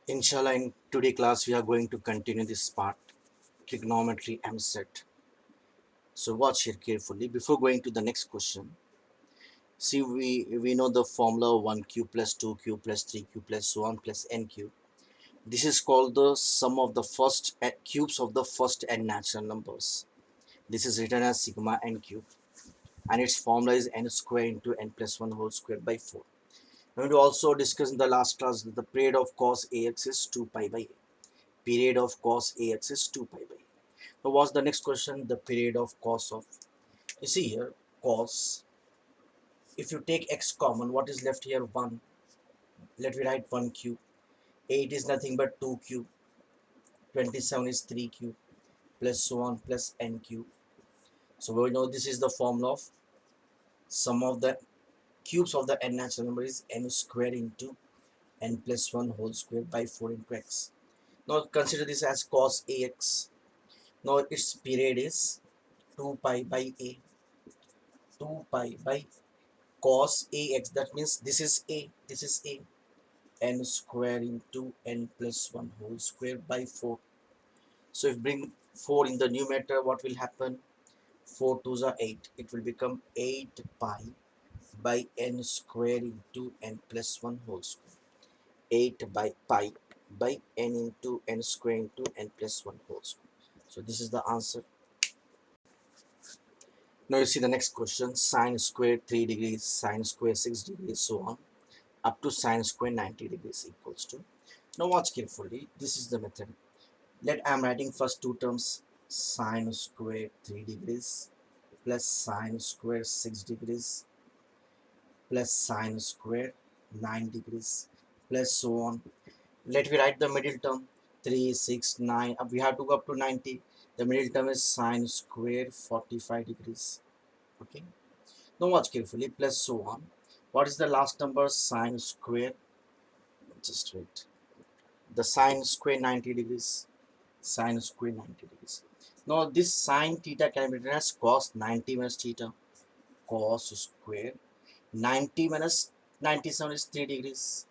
Inshallah, in today class, we are going to continue this part, Trigonometry Eamcet. So watch here carefully. Before going to the next question, see we know the formula 1q plus 2q plus 3q plus so on plus nq. This is called the sum of the first cubes of the first n natural numbers. This is written as sigma n cube, and its formula is n square into n plus 1 whole square by 4. We also discussed in the last class that the period of cos ax is 2 pi by a. Period of cos ax is 2 pi by a. Now what's the next question? The period of cos of, you see here, cos, if you take x common, what is left here? 1. Let me write 1 cube. 8 is nothing but 2 cube. 27 is 3 cube plus so on plus n cube. So we know this is the formula of sum of the cubes of the n natural number is n square into n plus 1 whole square by 4 into x. Now consider this as cos ax. Now its period is 2 pi by a. 2 pi by cos ax, that means this is a, n square into n plus 1 whole square by 4. So if bring 4 in the numerator, what will happen? 4 2s are 8. It will become 8 pi by n square into n plus 1 whole square. 8 by pi by n into n square into n plus 1 whole square. So this is the answer. Now you see the next question. Sine square 3 degrees, sine square 6 degrees, so on up to sine square 90 degrees equals to. Now watch carefully. This is the method. I am writing first two terms, sine square 3 degrees plus sine square 6 degrees plus sine square 9 degrees plus so on. Let me write the middle term, 3 6 9. We have to go up to 90. The middle term is sine square 45 degrees. Okay. Now watch carefully, plus so on. What is the last number? Sine square, just wait, the sine square 90 degrees. Sine square 90 degrees. Now this sine theta can be written as cos 90 minus theta. Cos square 90 minus 97 is 3 degrees.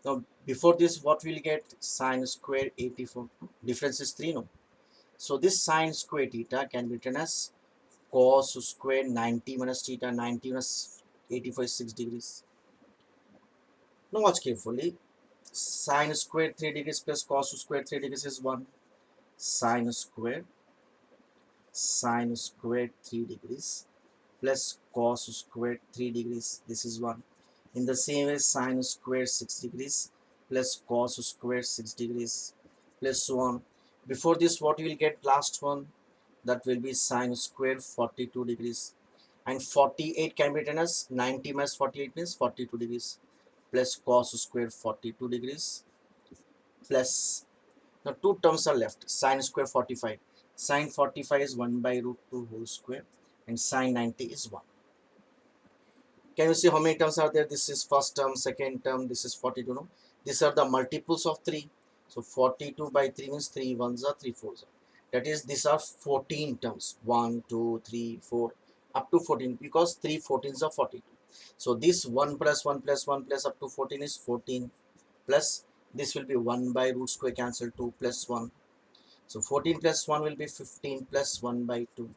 Now before this, what we'll get? Sine square 84. Difference is 3, no? So this sine square theta can be written as cos square 90 minus theta. 90 minus 84 is 6 degrees. Now watch carefully. Sine square 3 degrees plus cos square 3 degrees is 1. Sine square 3 degrees plus cos square 3 degrees, this is 1. In the same way, sine square 6 degrees plus cos square 6 degrees plus so on. Before this, what you will get? Last one, that will be sine square 42 degrees. And 48 can be written as 90 minus 48 means 42 degrees plus cos square 42 degrees plus, now two terms are left. Sine square 45. Sine 45 is 1 by root 2 whole square and sine 90 is 1. Can you see how many terms are there? This is first term, second term, this is 42. No? These are the multiples of 3. So 42 by 3 means 3 ones are 3 fours. That is, these are 14 terms. 1, 2, 3, 4, up to 14, because 3 14s are 42. So this 1 plus 1 plus 1 plus up to 14 is 14, plus this will be 1 by root square cancel 2 plus 1. So 14 plus 1 will be 15 plus 1 by 2.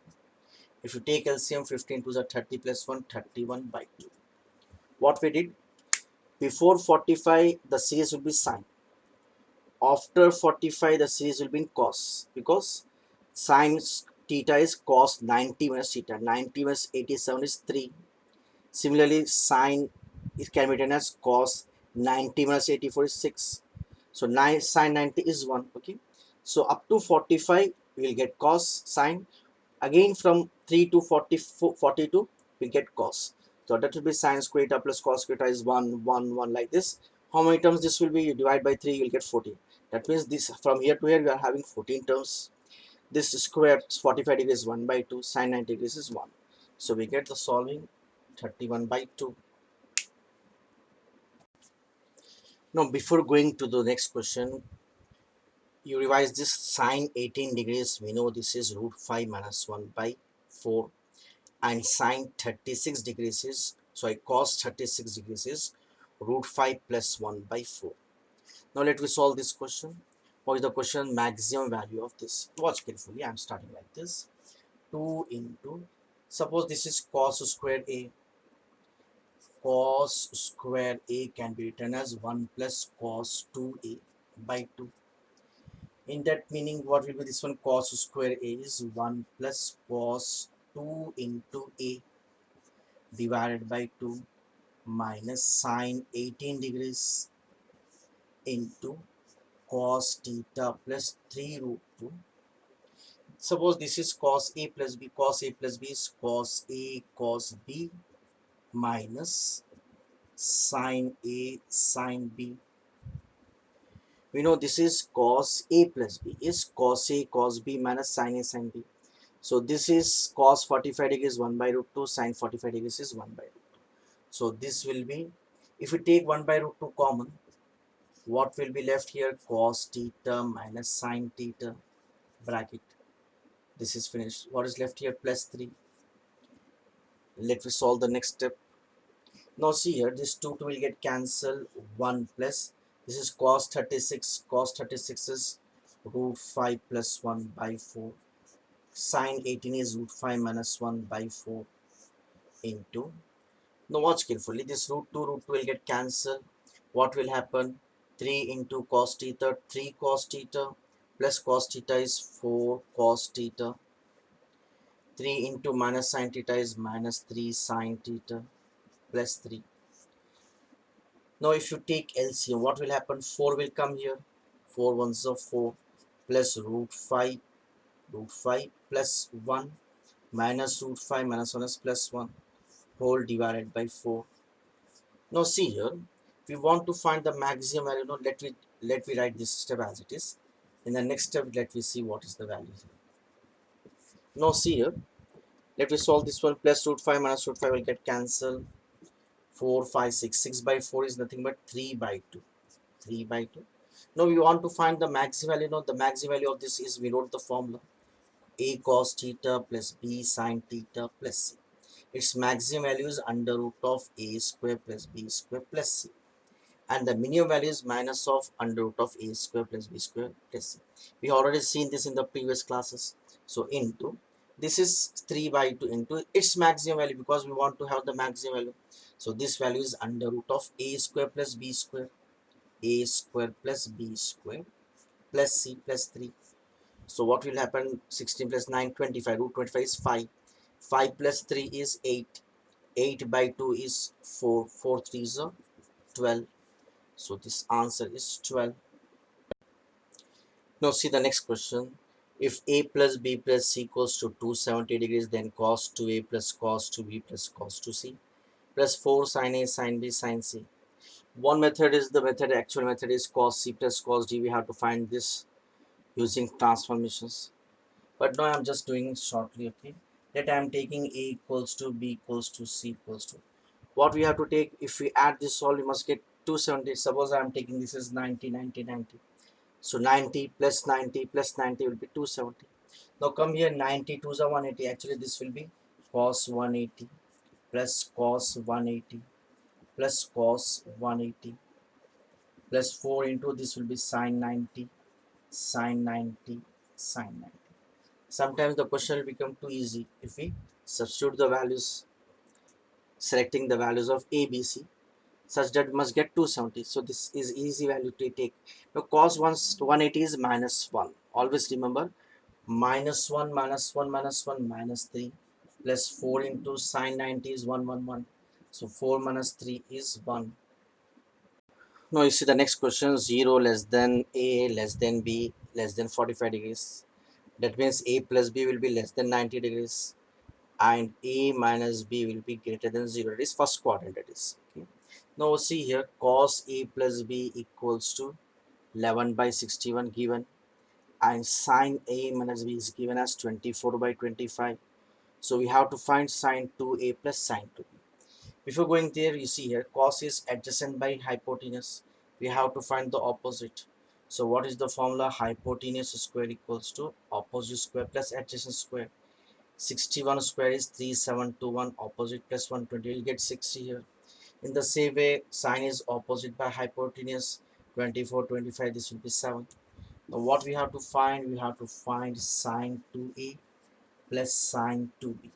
If you take LCM, 15 to the 30 plus 1, 31 by 2. What we did? Before 45, the series will be sine. After 45, the series will be in cos. Because sine theta is cos 90 minus theta. 90 minus 87 is 3. Similarly, sine, it can be written as cos 90 minus 84 is 6. So sine 90 is 1. Okay. So up to 45, we will get cos sine. Again from 3 to 42, we get cos. So that will be sine square theta plus cos square theta is 1, 1, 1 like this. How many terms this will be? You divide by 3, you will get 14. That means this from here to here, we are having 14 terms. This square 45 degrees is 1 by 2, sine 90 degrees is 1. So we get the solving 31 by 2. Now before going to the next question, you revise this. Sine 18 degrees, we know this is root 5 minus 1 by 4. And sine 36 degrees is, sorry, cos 36 degrees is root 5 plus 1 by 4. Now let me solve this question. What is the question? Maximum value of this. Watch carefully. I am starting like this. 2 into, suppose this is cos square a. Cos square a can be written as 1 plus cos 2a by 2. In that meaning, what will be this one? Cos square a is 1 plus cos 2 into a divided by 2 minus sine 18 degrees into cos theta plus 3 root 2. Suppose this is cos a plus b. Cos a plus b is cos a cos b minus sine a sine b. We know this is cos a plus b is cos a cos b minus sine a sine b. So this is cos 45 degrees 1 by root 2, sine 45 degrees is 1 by root 2. So this will be, if we take 1 by root 2 common, what will be left here? Cos theta minus sine theta bracket. This is finished. What is left here? Plus 3. Let me solve the next step. Now see here, this 2 will get cancelled. 1 plus, this is cos 36. Cos 36 is root 5 plus 1 by 4. Sine 18 is root 5 minus 1 by 4 into, now watch carefully, this root 2 will get cancelled. What will happen? 3 into cos theta, 3 cos theta plus cos theta is 4 cos theta. 3 into minus sine theta is minus 3 sine theta plus 3. Now if you take LCM, what will happen? 4 will come here. 4 ones are 4 plus root 5 plus 1 minus root 5 minus 1 is plus 1 whole divided by 4. Now see here, we want to find the maximum value. Now let me write this step as it is. In the next step, let me see what is the value here. Now see here, let me solve this one. Plus root 5 minus root 5 will get cancelled. 4 5 6. 6 by 4 is nothing but 3 by 2. 3 by 2. Now we want to find the maximum value. Now the maximum value of this is, we wrote the formula, a cos theta plus b sine theta plus c. Its maximum value is under root of a square plus b square plus c. And the minimum value is minus of under root of a square plus b square plus c. We already seen this in the previous classes. So into, this is 3 by 2 into its maximum value, because we want to have the maximum value. So this value is under root of a square plus b square, a square plus b square plus c plus 3. So what will happen? 16 plus 9, 25. Root 25 is 5. 5 plus 3 is 8. 8 by 2 is 4. 4 3 is 12. So this answer is 12. Now see the next question. If a plus b plus c equals to 270 degrees, then cos 2a plus cos 2b plus cos 2c plus 4 sin a sin b sin c. One method is the method, actual method is cos c plus cos d. We have to find this using transformations. But now I'm just doing it shortly, okay? That I'm taking a equals to b equals to c equals to. What we have to take, if we add this all, we must get 270. Suppose I'm taking this is 90, 90, 90. So 90 plus 90 plus 90 will be 270. Now come here, 90 to the 180. Actually, this will be cos 180 plus cos 180 plus cos 180 plus 4 into this will be sin 90, sin 90, sin 90. Sometimes the question will become too easy if we substitute the values, selecting the values of a, b, c, such that we must get 270. So this is easy value to take. Now cos 180 is minus 1. Always remember, minus 1 minus 1 minus 1 minus 3 plus 4 into sin 90 is 1 1 1. So 4 minus 3 is 1. Now you see the next question, 0 less than a less than b less than 45 degrees. That means a plus b will be less than 90 degrees and a minus b will be greater than 0. That is first quadrant, that is. Okay. Now see here, cos a plus b equals to 11 by 61 given, and sine a minus b is given as 24 by 25. So we have to find sine 2a plus sine 2b. Before going there, you see here, cos is adjacent by hypotenuse. We have to find the opposite. So what is the formula? Hypotenuse square equals to opposite square plus adjacent square. 61 square is 3721, opposite plus 120, you'll get 60 here. In the same way, sine is opposite by hypotenuse. 24, 25, this will be 7. Now what we have to find? We have to find sine 2a plus sine 2b.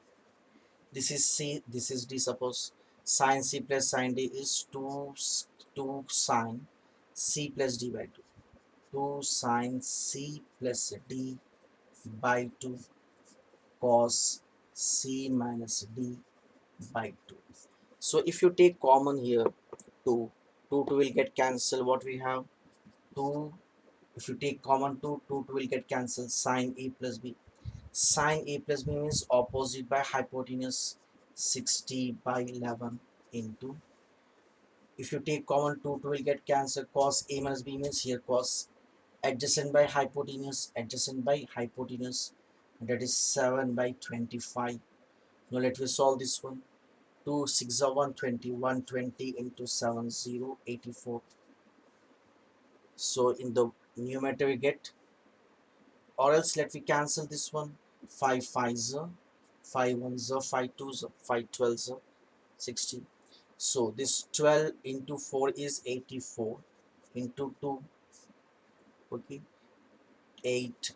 This is C, this is D. Suppose sine C plus sine D is 2 sine C plus D by 2. 2 sine C plus D by 2 cos C minus D by 2. So if you take common here, 2, 2 will get cancelled. What we have? 2. If you take common 2, 2 will get cancelled. Sine A plus B. Sine A plus B means opposite by hypotenuse, 60 by 11 into, if you take common 2, 2 will get cancelled. Cos A minus B means here cos adjacent by hypotenuse, that is 7 by 25. Now let me solve this one. 2 6 are 120, 120 into 7 0 84. So in the numerator we get, or else let me cancel this one. 5 5s are 5 1s are 5 2s are 5 12s are 60. So this 12 into 4 is 84 into 2, okay, 8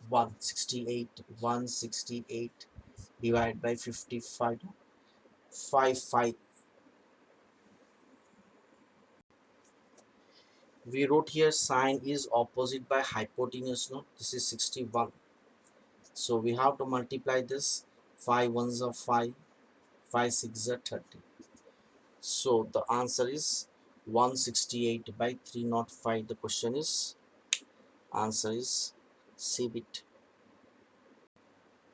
168, 168 divided by 55, 5 5. We wrote here sine is opposite by hypotenuse, no, this is 61. So we have to multiply this. 5 1s are 5, 5 6 are 30. So the answer is 168 by 305. The question is, answer is C bit.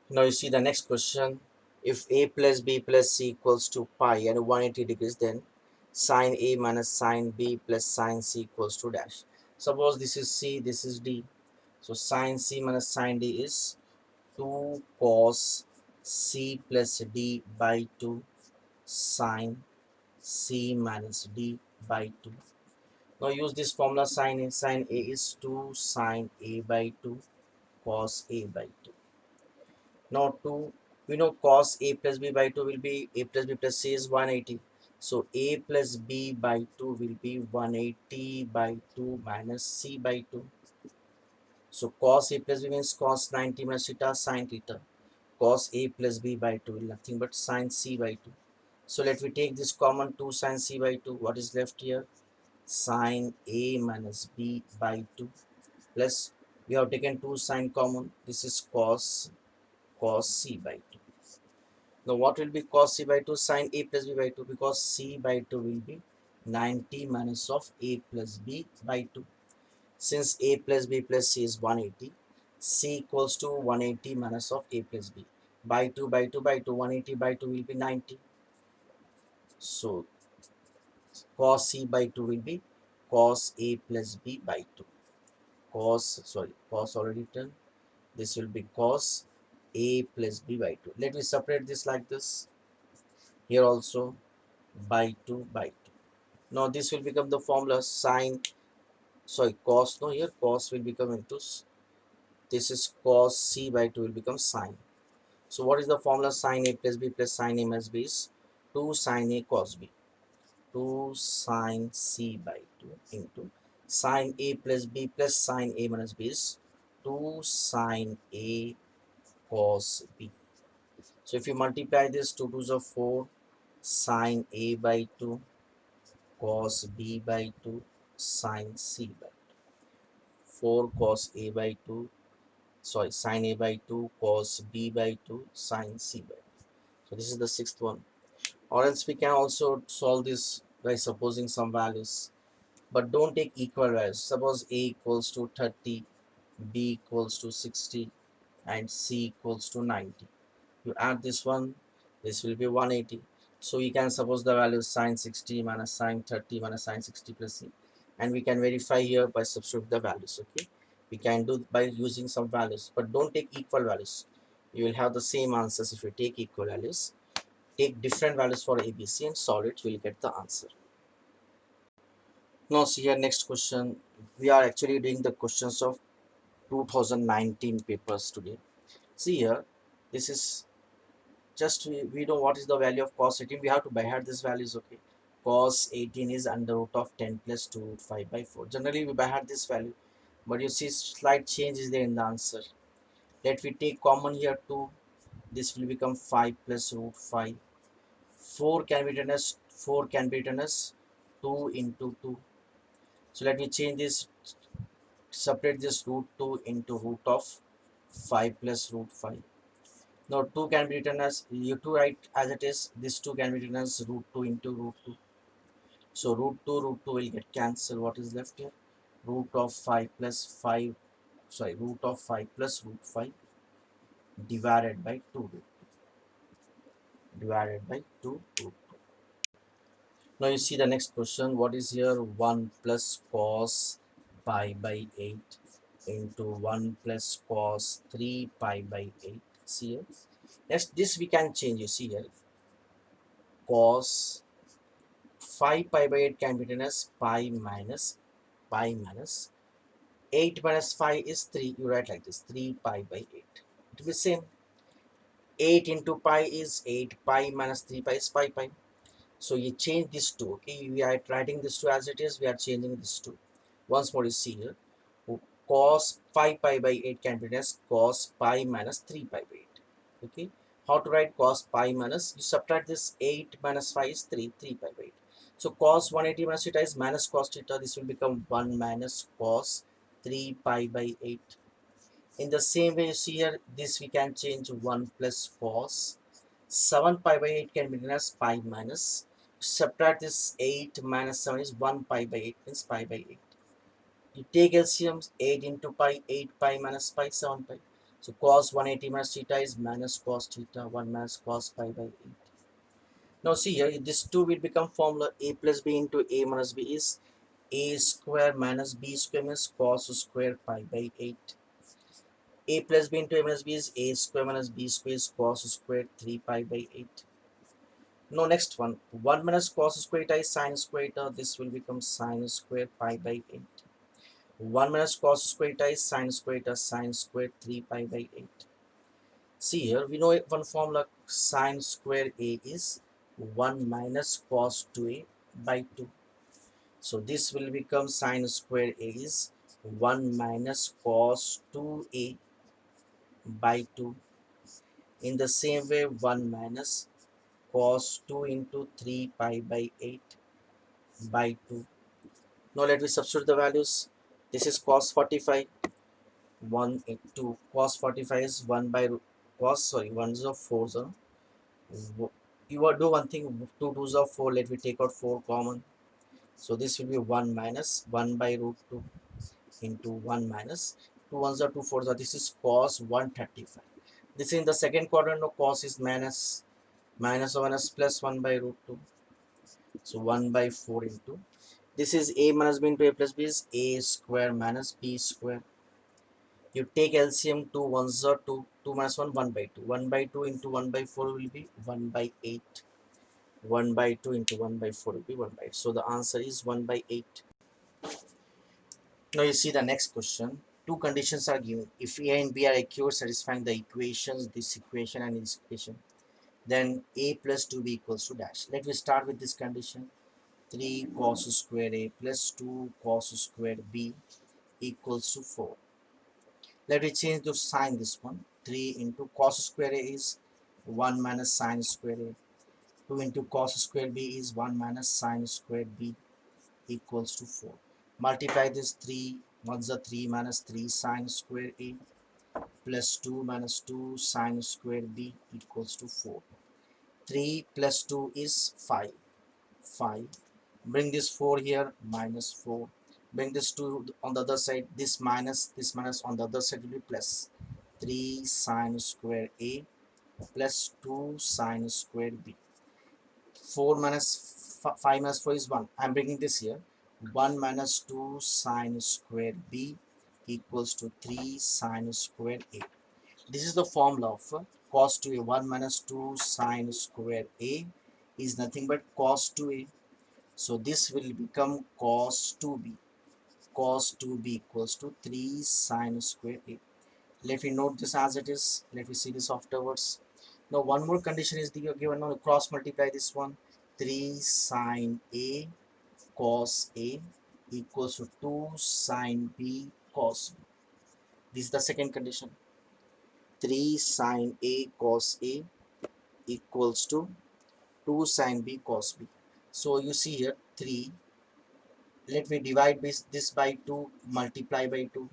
Now you see the next question. If a plus b plus c equals to pi and 180 degrees, then sine a minus sine b plus sine c equals to dash. Suppose this is c, this is d. So sine c minus sine d is 2 cos c plus d by 2 sine c minus d by 2. Now use this formula. Sine a is 2 sine a by 2 cos a by 2. Now 2, we know cos a plus b by 2 will be a plus b plus c is 180. So a plus b by 2 will be 180 by 2 minus c by 2. So cos a plus b means cos 90 minus theta sin theta. Cos a plus b by 2 will nothing but sin c by 2. So let me take this common, 2 sin c by 2. What is left here? Sin a minus b by 2 plus, we have taken 2 sin common. This is cos c by 2. Now what will be cos c by 2? Sin a plus b by 2, because c by 2 will be 90 minus of a plus b by 2. Since a plus b plus c is 180, c equals to 180 minus of a plus b by 2 by 2 by 2. 180 by 2 will be 90. So cos c by 2 will be cos a plus b by 2. Cos already done. This will be cos a plus b by 2. Let me separate this like this. Here also by 2 by 2. Now this will become the formula cos, no, here cos will become into, this is cos c by 2 will become sine. So what is the formula? Sine a plus b plus sine a minus b is 2 sine a cos b. 2 sine c by 2 into sine a plus b plus sine a minus b is 2 sine a cos b. So if you multiply this, 2 2s are 4 sine a by 2 cos b by 2 sine c by 2. 4 cos a by 2, sine a by 2 cos b by 2 sine c by 2. So this is the sixth one. Or else we can also solve this by supposing some values, but don't take equal values. Suppose a equals to 30, b equals to 60 and c equals to 90. You add this one, this will be 180. So we can suppose the value sine 60 minus sine 30 minus sine 60 plus c, and we can verify here by substitute the values. Okay, we can do by using some values, but don't take equal values. You will have the same answers. If you take equal values, take different values for ABC and solve it, you will get the answer. Now see here, next question. We are actually doing the questions of 2019 papers today. See here, this is just, we know what is the value of cos 18. We have to by heart these values. Okay, cos 18 is under root of 10 plus 2 root 5 by 4. Generally we by heart this value, but you see slight change is there in the answer. Let we take common here 2. This will become 5 plus root 5. 4 can be written as 2 into 2. So let me change this, separate this root 2 into root of 5 plus root 5. Now 2 can be written as, you 2 write as it is, this 2 can be written as root 2 into root 2. So root 2 will get cancelled. What is left here? Root of 5 plus 5, sorry, root of 5 plus root 5 divided by 2 root 2, divided by 2 root 2. Now you see the next question. What is here? 1 plus cos pi by 8 into 1 plus cos 3 pi by 8. See here. Next, this we can change. You see here. Cos 5 pi by 8 can be written as pi minus 8 minus 5 is 3. You write like this, 3 pi by 8. It will be same. 8 into pi is 8. Pi minus 3 pi is pi pi. So you change this 2. Okay, we are writing this 2 as it is. We are changing this 2. Once more, you see here. Cos 5 pi by 8 can be written as cos pi minus 3 pi by 8. Okay. How to write cos pi minus? You subtract this 8 minus 5 is 3. 3 pi by 8. So cos 180 minus theta is minus cos theta. This will become 1 minus cos 3 pi by 8. In the same way, you see here, this we can change 1 plus cos 7 pi by 8 can be written as pi minus. Subtract this 8 minus 7 is 1 pi by 8 means pi by 8. You take LCM, 8 into pi, 8 pi minus pi, 7 pi. So cos 180 minus theta is minus cos theta, 1 minus cos pi by 8. Now see here, this 2 will become formula a plus b into a minus b is a square minus b square means cos square pi by 8. A plus b into a minus b is a square minus b square is cos square 3 pi by 8. Now next one, 1 minus cos square theta is sin square theta. This will become sin square pi by 8. 1 minus cos square theta is sin square theta, sin square 3 pi by 8. See here, we know one formula, sin square a is 1 minus cos 2a by 2. So this will become sin square a is 1 minus cos 2a by 2. In the same way, 1 minus cos 2 into 3 pi by 8 by 2. Now let me substitute the values. This is cos 45. 1 into cos 45 is 1 by cos, sorry, 1 is of 4. So you will do one thing, 2 2s of 4. Let me take out 4 common. So this will be 1 minus 1 by root 2 into 1 minus 2 1s are 2 4s are. This is cos 135. This is in the second quadrant. No, cos is minus 1 is plus 1 by root 2. So 1 by 4 into, this is a minus b into a plus b is a square minus b square. You take LCM, 2 1s are 2, 2 minus 1, 1 by 2. 1 by 2 into 1 by 4 will be 1 by 8. 1 by 2 into 1 by 4 will be 1 by 8. So the answer is 1 by 8. Now you see the next question. Two conditions are given. If A and B are accurate, satisfying the equations, this equation and this equation, then A plus 2B equals to dash. Let me start with this condition. 3 cos square A plus 2 cos square B equals to 4. Let me change the sign this one. 3 into cos square A is 1 minus sin square A. 2 into cos square B is 1 minus sin square B equals to 4. Multiply this 3, 1's are 3 minus 3 sin square A plus 2 minus 2 sin square B equals to 4. 3 plus 2 is 5. 5. Bring this 4 here, minus 4. Bring this 2 on the other side. This minus on the other side will be plus. 3 sin square A plus 2 sin square B. 4 minus 5 minus 4 is 1. I am bringing this here. 1 minus 2 sin square B equals to 3 sin square A. This is the formula of cos 2A. 1 minus 2 sin square A is nothing but cos 2A. So this will become cos 2B. Cos 2B equals to 3 sin square A. Let me note this as it is. Let me see this afterwards. Now one more condition is given. Now cross multiply this one. 3 sine A cos A equals to 2 sine B cos B. This is the second condition. 3 sine A cos A equals to 2 sine B cos B. So you see here 3. Let me divide this by 2, multiply by 2.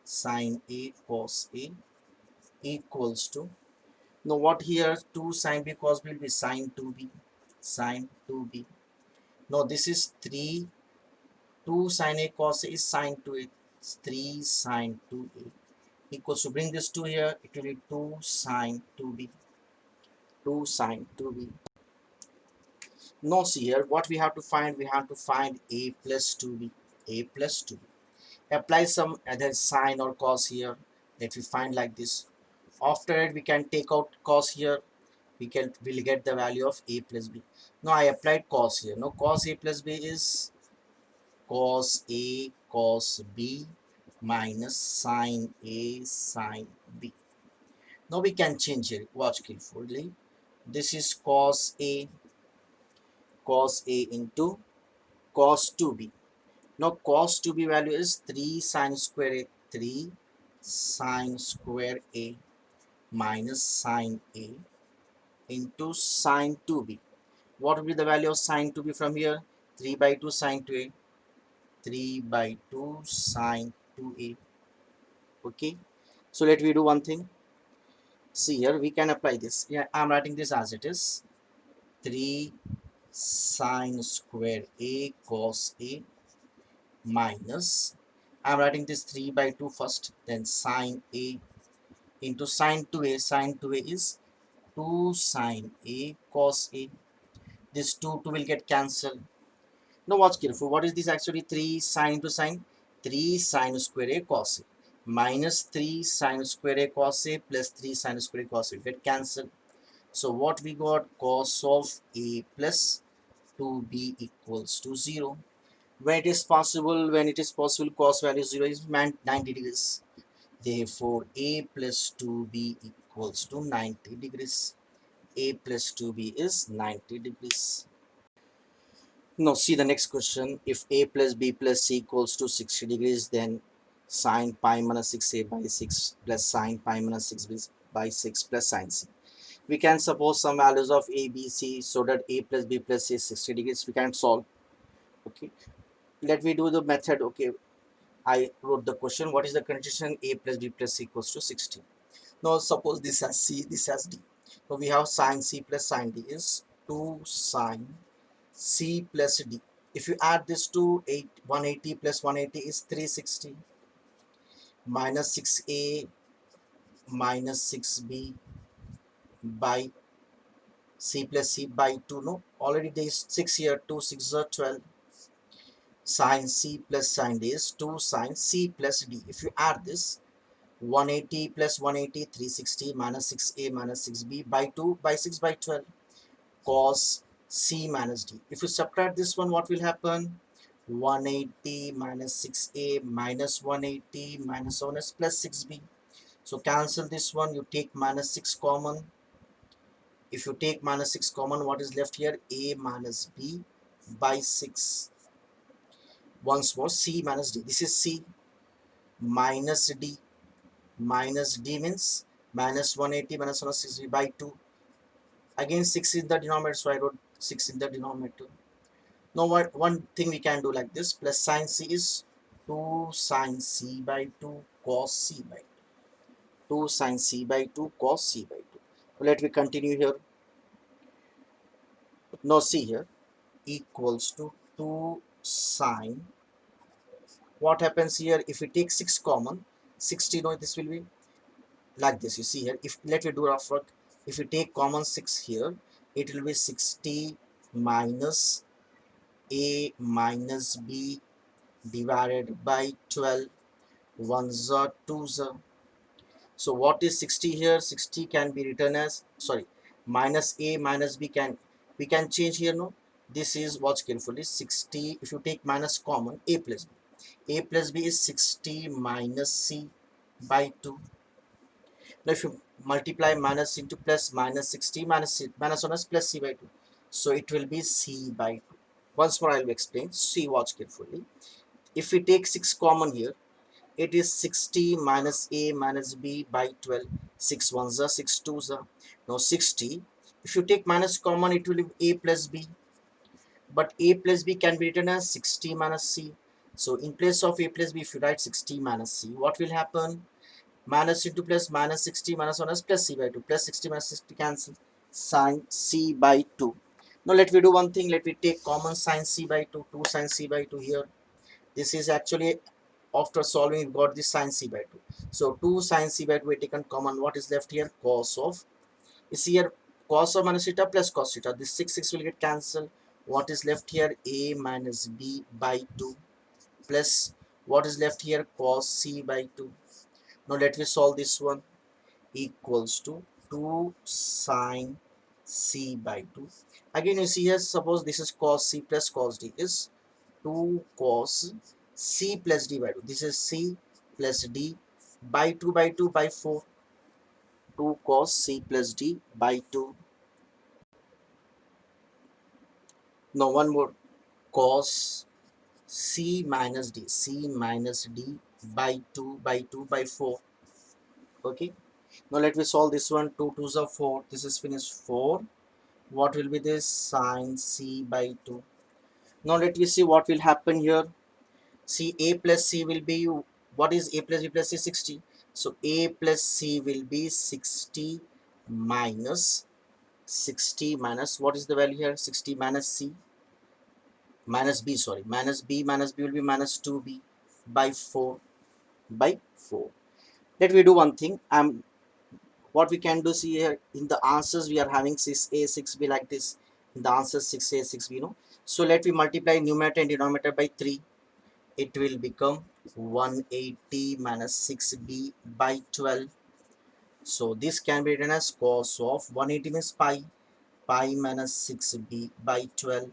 Sine A cos A equals to, now what here, 2 sine B cos B will be sine 2B. Sine 2B. Now this is 3. 2 sine A cos A is sine 2A. 3 sine 2A equals to, bring this 2 here, it will be 2 sine 2B. 2 sine 2B. Now see here, what we have to find? We have to find A plus 2B. A plus 2B. Apply some other sine or cos here. Let we find like this. After it, we can take out cos here. We'll get the value of A plus B. Now I applied cos here. Now cos A plus B is cos A cos B minus sine A sine B. Now we can change it. Watch carefully. This is cos A into cos 2B. Now cos 2B value is 3 sine square A. 3 sine square A minus sine A into sine 2B. What will be the value of sine 2B from here? 3 by 2 sine 2A. 3 by 2 sine 2A. Okay. So let me do one thing. See here, we can apply this. Yeah, I'm writing this as it is. 3 sine square A cos A minus, I'm writing this 3 by 2 first, then sine A into sine 2A. Sine 2A is 2 sine A cos A. This 2 will get cancelled. Now watch careful. What is this actually? 3 sine into sine? 3 sine square A cos A minus 3 sine square A cos A plus 3 sine square A cos A get cancelled. So what we got? Cos of A plus 2B equals to 0. When it is possible, cos value 0 is 90 degrees. Therefore, A plus 2B equals to 90 degrees. A plus 2B is 90 degrees. Now see the next question. If A plus B plus C equals to 60 degrees, then sine pi minus 6A by 6 plus sine pi minus 6B by 6 plus sine C. We can suppose some values of A, B, C so that A plus B plus C is 60 degrees. We can solve. Okay. Let me do the method. Okay. I wrote the question. What is the condition? A plus B plus C equals to 60. Now suppose this has C, this has D. So we have sine C plus sine D is 2 sine C plus D. If you add this to 180 plus 180 is 360 minus 6A minus 6B by C plus C by 2. No, already there is 6 here. 2 6 are 12. Sine C plus sine D is 2 sine C plus D. If you add this, 180 plus 180, 360 minus 6A minus 6B by 2 by 6 by 12 cos C minus D. If you subtract this one, what will happen? 180 minus 6A minus 180 minus 1 is plus 6B. So cancel this one, you take minus 6 common. If you take minus 6 common, what is left here? A minus B by 6. Once more, C minus D. This is C minus D. Minus D means minus 180 minus 160 by 2. Again 6 in the denominator, so I wrote 6 in the denominator. Now one thing we can do like this, plus sine C is 2 sine C by 2 cos C by 2. 2 sine C by 2 cos C by 2. Let me continue here. Now see here, equals to 2 sine. What happens here? If we take 6 common, 60, no, this will be like this. You see here, if let me do rough work. If you take common 6 here, it will be 60 minus A minus B divided by 12. 1s are 2s are. So what is 60 here? 60 can be written as, sorry, minus A minus B we can change here. No, this is, watch carefully, 60. If you take minus common, A plus B. A plus B is 60 minus C by 2. Now if you multiply minus into plus, minus 60 minus 1 is plus C by 2. So it will be c by 2. Once more I will explain. See, watch carefully. If we take 6 common here, it is 60 minus a minus b by 12. 6 ones are 6 twos are. Now 60. If you take minus common, it will be a plus b. But a plus b can be written as 60 minus c. So in place of a plus b, if you write 60 minus c, what will happen? Minus into plus, minus 60 minus 1 is plus c by 2. Plus 60 minus 60 cancel. Sine c by 2. Now let me do one thing. Let me take common sine c by 2. 2 sine c by 2 here. This is actually, after solving, we got this sine c by 2. So 2 sine c by 2 we taken common. What is left here? Cos of, is here cos of minus theta plus cos theta. This 6 will get cancelled. What is left here? A minus b by 2 plus what is left here? Cos c by 2. Now let me solve this one. Equals to 2 sine c by 2. Again you see here, suppose this is cos c plus cos d, is 2 cos c plus d by 2. This is c plus d by 2 by 2 by 4. 2 cos c plus d by 2. Now one more, cos c minus d, c minus d by 2 by 2 by 4. Okay. Now let me solve this one. 2 2s are 4. This is finished 4. What will be this? Sine c by 2. Now let me see what will happen here. See, a plus c will be, what is a plus b plus c? 60. So a plus c will be 60 minus 60 minus, what is the value here? 60 minus c minus b, sorry, minus b will be minus 2b by 4 by 4. Let me do one thing. What we can do, see here in the answers we are having 6a 6b like this. In the answers 6a 6b, so let me multiply numerator and denominator by 3. It will become 180 minus 6b by 12. So this can be written as cos of 180 means pi. Pi minus 6b by 12.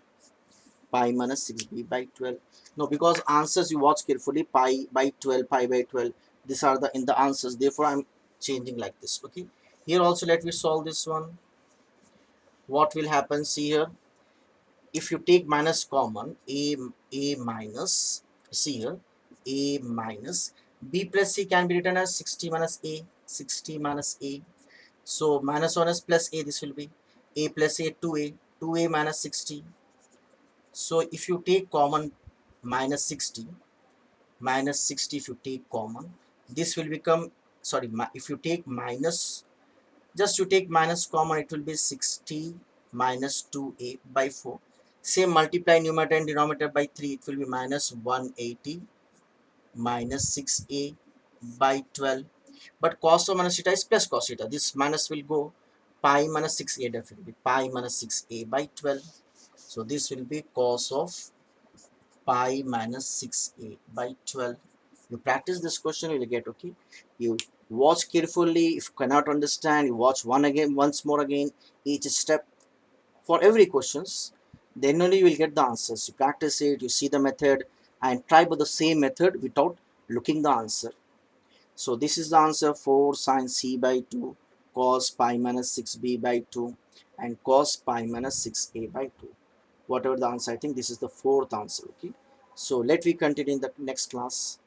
Pi minus 6b by 12. No, because answers, you watch carefully, pi by 12, pi by 12. These are the in the answers. Therefore, I'm changing like this. Okay. Here also let me solve this one. What will happen? See here. If you take minus common, a minus, see here, a minus b plus c can be written as 60 minus a. 60 minus a. So minus 1 is plus a. This will be a plus a 2a. 2a minus 60. So if you take common minus 60, minus 60, if you take common, this will become, sorry, if you take minus, just to take minus common, it will be 60 minus 2a by 4. Same, multiply numerator and denominator by 3. It will be minus 180 minus 6a by 12. But cos of minus theta is plus cos theta. This minus will go. Pi minus 6a, definitely. Pi minus 6a by 12. So this will be cos of pi minus 6a by 12. You practice this question, you will get, okay. You watch carefully. If you cannot understand, you watch once more again, each step for every questions. Then only you will get the answers. You practice it, you see the method, and try with the same method without looking the answer. So this is the answer: 4 sine c by 2 cos pi minus 6b by 2 and cos pi minus 6a by 2. Whatever the answer, I think this is the fourth answer. Okay. So let me continue in the next class.